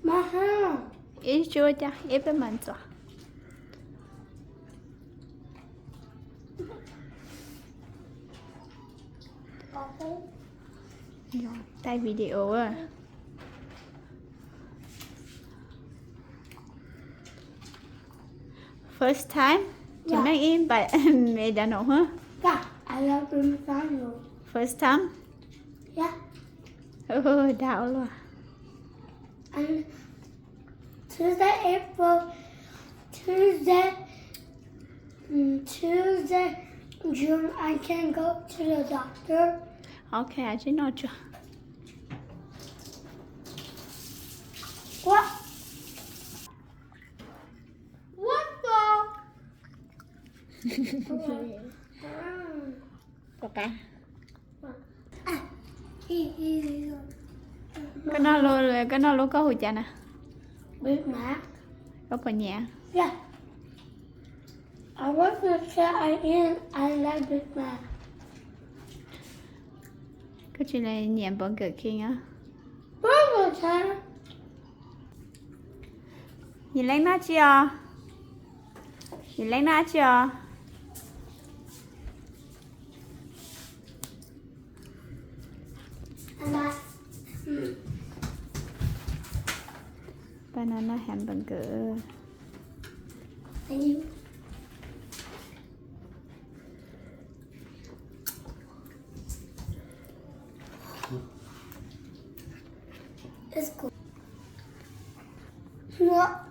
Maha. Ich Georgia, eben man so. Okay. Rồi, tay video à. First time? Chị Yeah. mang im bài mẹ đã nấu hả? Yeah, I love Gonzalo. First time? Yeah. Đau luôn. And Tuesday, June, I can go to the doctor. Ok, 아직 넣어줘. What? What the? Ok. He Cái nó luôn có hụt chà nè. Big Mac. Có phần nhẹ. Yeah. I want to say I like Big Mac. Cái chuyện này nhẹ bận cực kia á. Burger time. Nhìn lấy nó chưa? Nhìn lấy nó chưa? And Banana hamburger. and you. It's cool. What?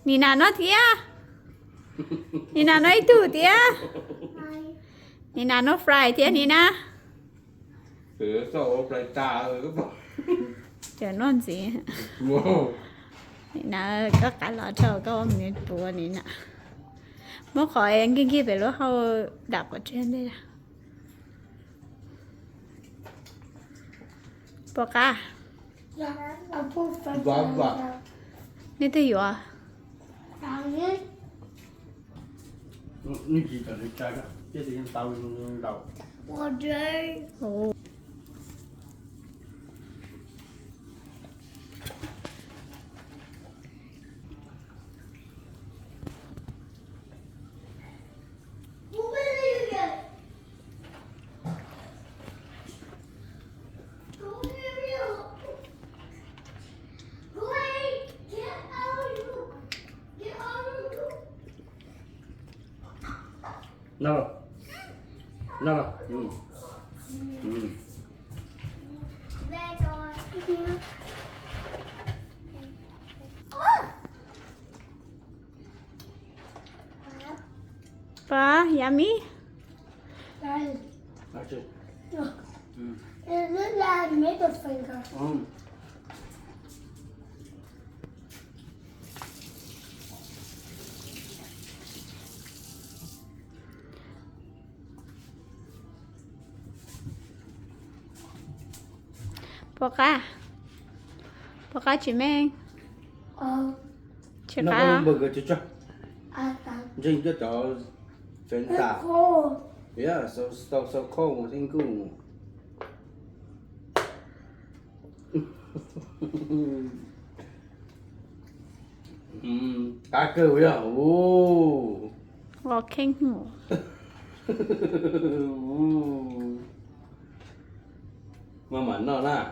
Nina nó thía. Nina nó ít tủ thía. Nina nó fry thía Nina. Sao phải trà rồi các bạn. Chờ nó làm gì? Wow. Nina có cả lọ trâu có ông này bùa Nina. Mới khỏi anh kia về lúc họ đạp ở trên đây. Bò cá. Yeah, I put French Vâng, fries vâng. out. Đi tới vừa. Found it. Nó chỉ cần đi trà đó. Chứ thì tao đầu. All day. Ồ. What will you get? Go here, Wait, get out of you. Get out of you. Nào. Nào. Ừ. Ừ. There rồi. Bò, yummy. Guys, Nói chưa? look. Ừ. It looks like middle finger. Ừ. Bò cá. Bò cá chị mang. Chị Nó cá có hả? burger chưa cho? I found Chính cho cho chân it's tả. cold. Yeah, so cold một sinh cung. Cá cơ với à? Ô. Bò kinh ngủ. Mà mặn nó nè.